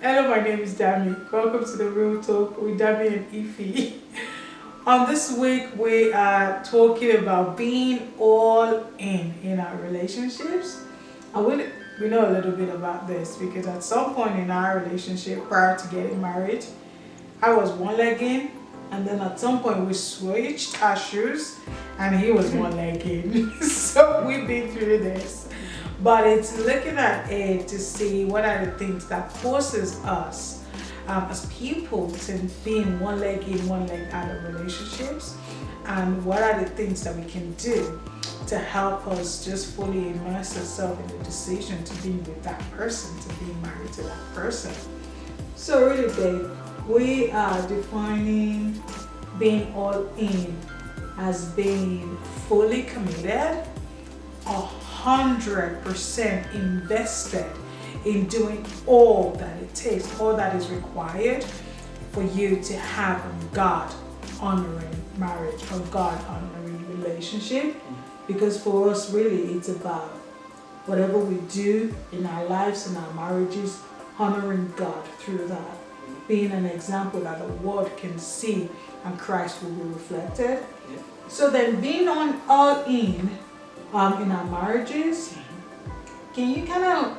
Hello, my name is Dami. Welcome to the Real Talk with Dami and Ify. On this week, we are talking about being all in our relationships. We know a little bit about this because at some point in our relationship, prior to getting married, I was one leg in, and then at some point we switched our shoes, and he was one leg in. So we've been through this. But it's looking at it to see what are the things that causes us as people to be in one leg in, one leg out of relationships, and what are the things that we can do to help us just fully immerse ourselves in the decision to be with that person, to be married to that person. So really, babe, we are defining being all in as being fully committed, 100% invested in doing all that it takes, all that is required for you to have a God honoring marriage or God honoring relationship. Because for us, really, it's about whatever we do in our lives, in our marriages, honoring God through that, being an example that the world can see and Christ will be reflected. Yeah. So then being on all in our marriages, can you kind of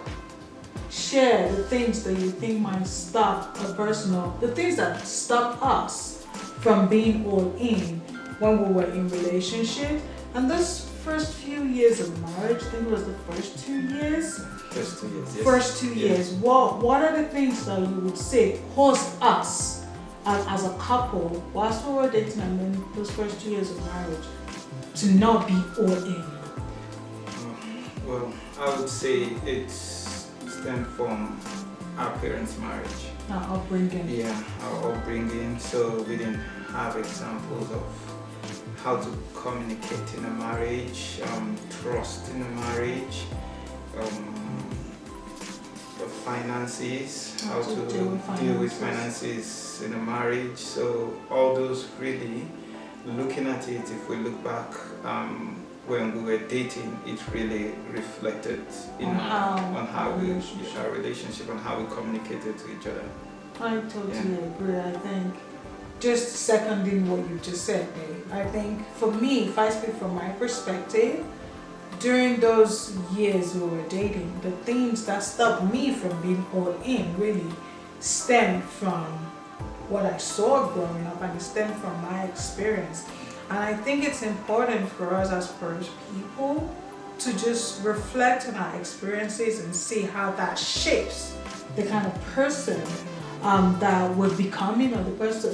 share the things that you think might stop a person, or the things that stop us from being all in when we were in relationship? And those first few years of marriage, I think it was the first 2 years. First 2 years, yes. First 2 years. What are the things that you would say caused us as a couple, whilst we were dating and then those first 2 years of marriage, to not be all in? Well, I would say it stemmed from our parents' marriage. Our upbringing. Yeah, our upbringing. So we didn't have examples of how to communicate in a marriage, trust in a marriage, the finances, how to deal with finances in a marriage. So all those really, looking at it, if we look back, when we were dating, it really reflected on our relationship and how we communicated to each other. I totally agree. I think just seconding what you just said, babe, I think for me, if I speak from my perspective, during those years we were dating, the things that stopped me from being all in really stemmed from what I saw growing up, and it stemmed from my experience. And I think it's important for us as first people to just reflect on our experiences and see how that shapes the kind of person that we're becoming, or the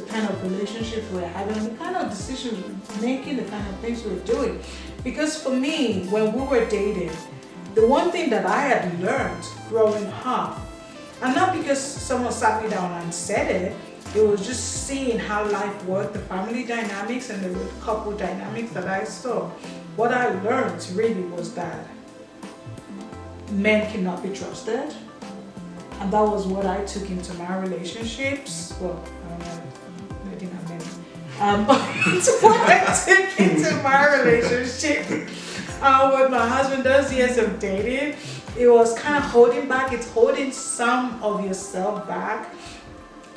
kind of relationships we're having, the kind of decisions we're making, the kind of things we're doing. Because for me, when we were dating, the one thing that I had learned growing up, and not because someone sat me down and said it, it was just seeing how life worked, the family dynamics and the couple dynamics that I saw. What I learned really was that men cannot be trusted. And that was what I took into my relationships. Well, I think I meant. It's what I took into my relationship with my husband. Those years of dating, it was kind of holding back. It's holding some of yourself back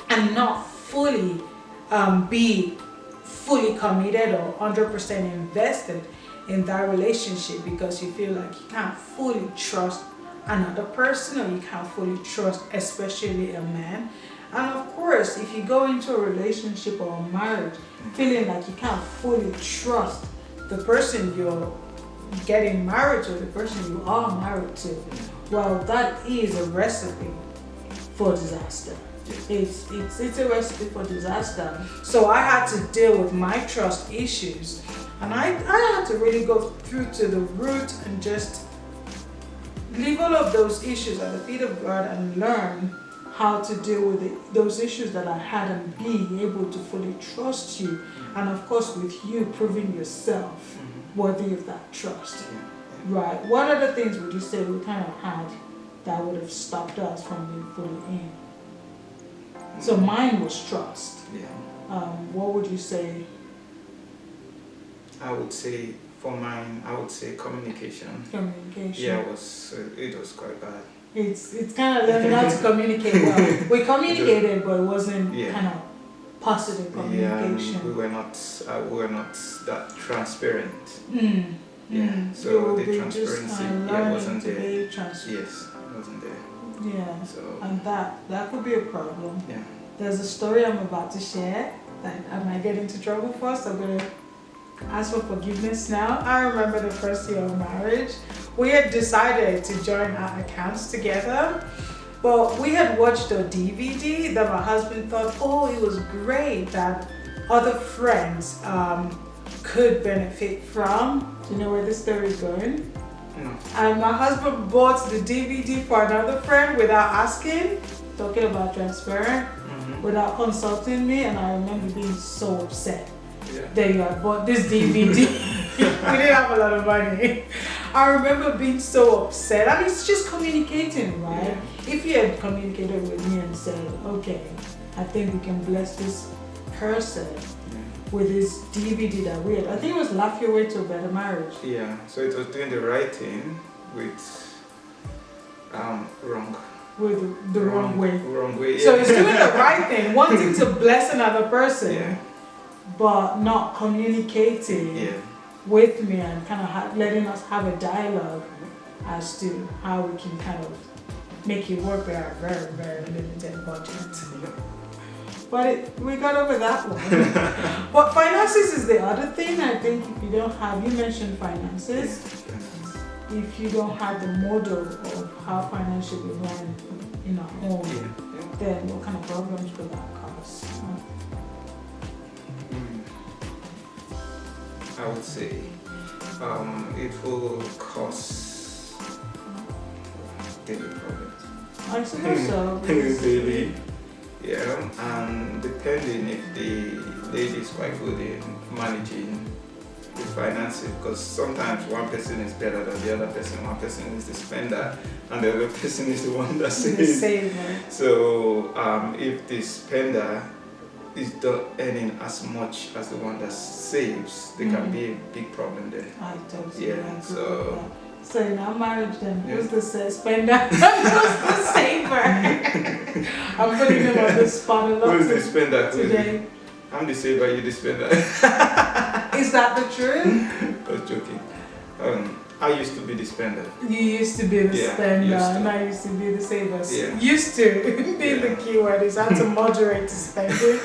and not fully be fully committed or 100% invested in that relationship, because you feel like you can't fully trust another person, or you can't fully trust especially a man. And of course, if you go into a relationship or a marriage feeling like you can't fully trust the person you're getting married to, the person you are married to, well, that is a recipe for disaster. It's a recipe for disaster. So I had to deal with my trust issues, and I had to really go through to the root and just leave all of those issues at the feet of God and learn how to deal with those issues that I had, and being able to fully trust you, and of course with you proving yourself worthy of that trust. Right. What other things would you say we kind of had that would have stopped us from being fully in? So mine was trust. Yeah. What would you say? I would say for mine, I would say communication. Communication. Yeah, it was quite bad. It's kind of learning how to communicate well. We communicated, but it wasn't Yeah. kind of positive communication. We were not that transparent. Mm. So the They transparency just kind of wasn't to there. be transparent. Yes, it wasn't there. Yeah, So and that could be a problem. yeah. There's a story I'm about to share that I might get into trouble for, so I'm gonna ask for forgiveness now. I remember the first year of marriage. We had decided to join our accounts together, but we had watched a DVD that my husband thought, oh, it was great that other friends could benefit from. Do you know where this story is going? No. And my husband bought the DVD for another friend without asking, talking about transparent, without consulting me, and I remember being so upset. Yeah. That you had bought this DVD. We didn't have a lot of money. I remember being so upset. I mean, it's just communicating, right? Yeah. If you had communicated with me and said, okay, I think we can bless this person with this DVD that we had. I think it was Laugh Your Way to a Better Marriage. Yeah. So it was doing the right thing with wrong. With the wrong way. Wrong way. So it's doing the right thing, wanting to bless another person, Yeah. but not communicating Yeah. with me and kind of letting us have a dialogue as to how we can kind of make it work with our very, very limited budget. But we got over that one. But finances is the other thing. I think if you don't have, you mentioned finances. If you don't have the model of how finance should be run in a home, then what kind of problems could that cause? I would say it will cause daily problems. I suppose so. Daily. Yeah, and depending if the lady is quite good in managing the finances, because sometimes one person is better than the other person. One person is the spender, and the other person is the one that saves. The saver. So if the spender is not earning as much as the one that saves, there can be a big problem there. I totally agree with so. that. So in our marriage then, Yeah. who's the spender? Who's the saver? I'm putting him on the spot a lot Who's the spender today. I'm the saver, you're the spender. Is that the truth? I was joking. I used to be the spender. You used to be the spender, used to. and I used to be the saver. Yeah. Used to be the key word is how to moderate to spending.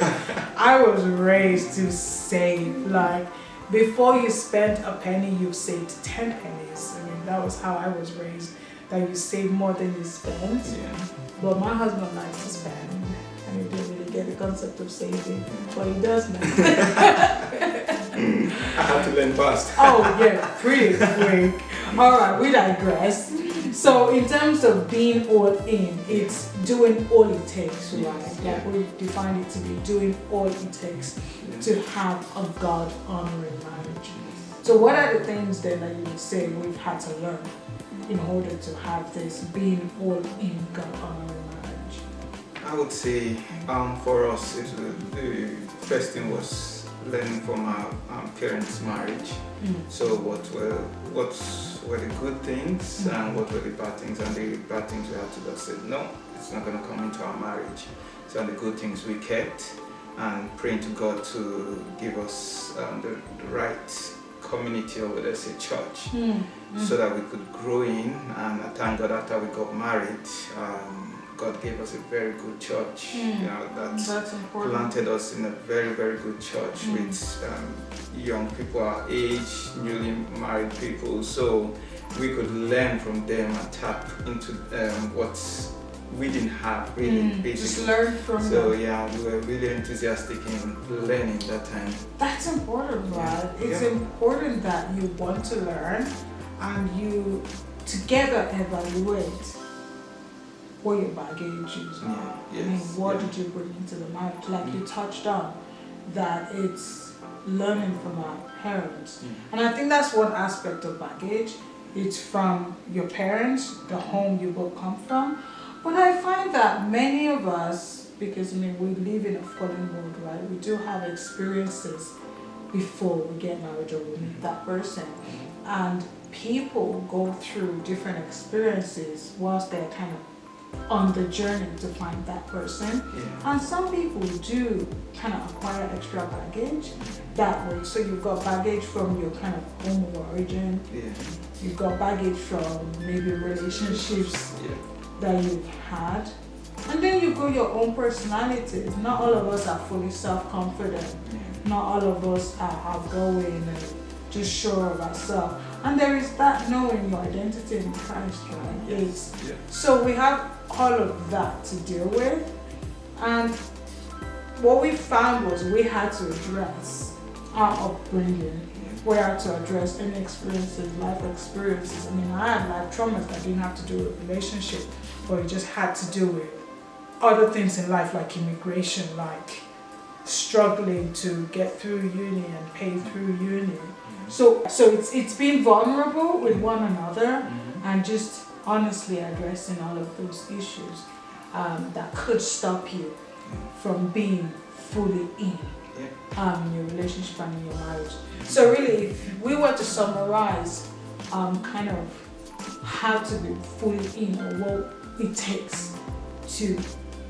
I was raised to save. Like before you spent a penny, you've saved 10 pennies. I mean, that was how I was raised. That you save more than you spend. Yeah. But my husband likes to spend, and he didn't really get the concept of saving, but he does now. I had to learn fast. Oh yeah, pretty quick. All right, we digress. So in terms of being all in, it's doing all it takes, right? Yes, Like we defined it to be doing all it takes to have a God-honoring marriage. So what are the things then that you would say we've had to learn in order to have this being all in God-honoring marriage? I would say for us, the first thing was learning from our parents' marriage. So what were the good things and what were the bad things, and the bad things we had to just say no, it's not going to come into our marriage. So the good things we kept, and praying to God to give us the right community, or whether it's a church, so that we could grow in. And I thank God after we got married, God gave us a very good church. That planted us in a very, very good church with young people our age, newly married people. So we could learn from them and tap into what we didn't have really, basically. Just learn from So them. we were really enthusiastic in learning that time. That's important, right? It's important that you want to learn and you together evaluate what your baggage is. I mean, what did you bring into the marriage? Like you touched on, that it's learning from our parents. And I think that's one aspect of baggage. It's from your parents, the home you both come from. But I find that many of us, because I mean we live in a fallen world, right? We do have experiences before we get married or we meet that person. And people go through different experiences whilst they're kind of on the journey to find that person. Yeah. And some people do kind of acquire extra baggage that way. So you've got baggage from your kind of home of origin. Yeah. You've got baggage from maybe relationships that you've had. And then you go your own personalities. Not all of us are fully self-confident. Not all of us are outgoing and just sure of ourselves. And there is that knowing your identity in Christ, right? Yes. So we have all of that to deal with. And what we found was we had to address our upbringing. We had to address any experiences, life experiences. I mean, I had life traumas that didn't have to do with relationship, but it just had to do with other things in life, like immigration, like struggling to get through uni and pay through uni. So it's being vulnerable with one another and just honestly addressing all of those issues that could stop you from being fully in your relationship and in your marriage. So really, if we were to summarize kind of how to be fully in, or what it takes to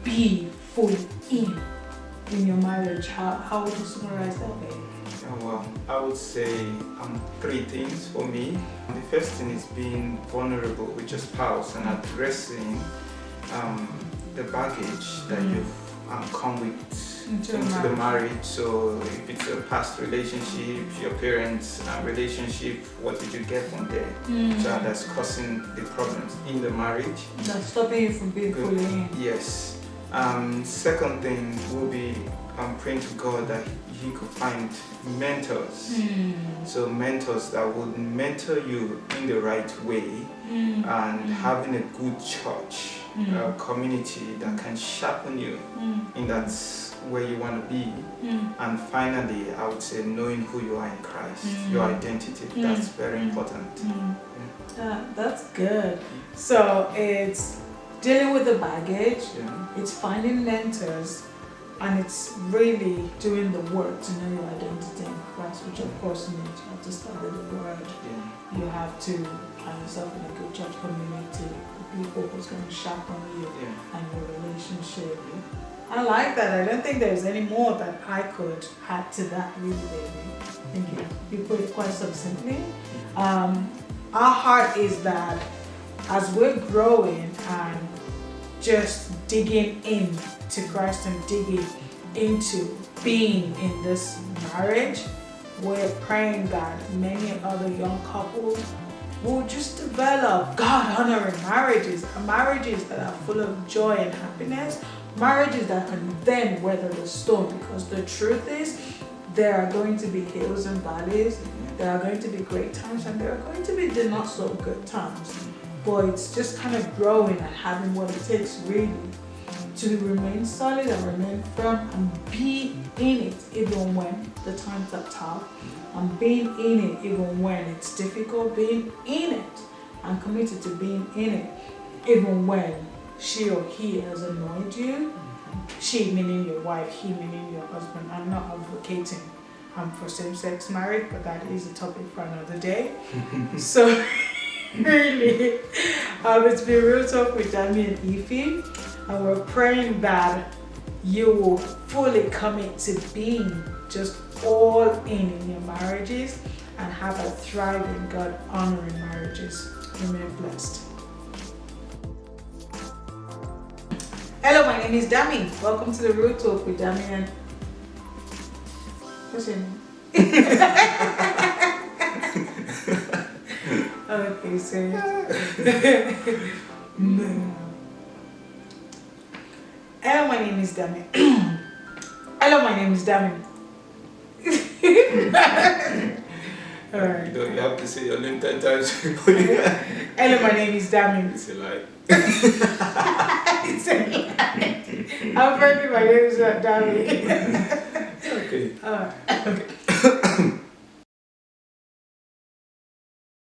be fully in your marriage, how would you summarize that, babe? Well, I would say 3 things for me. The first thing is being vulnerable with your spouse and addressing the baggage that you've come with into the marriage. So if it's a past relationship, your parents' relationship, what did you get from there? So that's causing the problems in the marriage. That's stopping you from being fully in. Yes. Second thing will be praying to God that He could find mentors. So mentors that would mentor you in the right way, and having a good church community that can sharpen you in that where you want to be. And finally, I would say knowing who you are in Christ, your identity. That's very important. That's good. So it's dealing with the baggage, it's finding mentors, and it's really doing the work to know your identity in Christ, which of course means you have to study the Word. You have to find yourself in a good church community, people who's going to sharpen you and your relationship. I like that. I don't think there's any more that I could add to that, really, baby. Thank you. You put it quite succinctly. Our heart is that as we're growing and just digging in to Christ and digging into being in this marriage, we're praying that many other young couples will just develop God-honoring marriages that are full of joy and happiness, marriages that can then weather the storm, because the truth is there are going to be hills and valleys, there are going to be great times, and there are going to be the not so good times. But it's just kind of growing and having what it takes really to remain solid and remain firm and be in it even when the times are tough, and being in it even when it's difficult, being in it and committed to being in it even when she or he has annoyed you. She meaning your wife, he meaning your husband. I'm not advocating for same-sex marriage, but that is a topic for another day. So really, it's been Real Talk with Dami and Ify, and we're praying that you will fully commit to being just all in your marriages and have a thriving, God-honoring marriages. Remain blessed. Hello, my name is Dami. Welcome to the Real Talk with Dami and... What's your name? Okay, so... No. Hello, my name is Dami. Hello, my name is Dami. Alright. You have to say your name 10 times. Hello, my name is Dami. It's a lie. It's a lie. I'm friendly, my name is not Dami. Okay. Okay.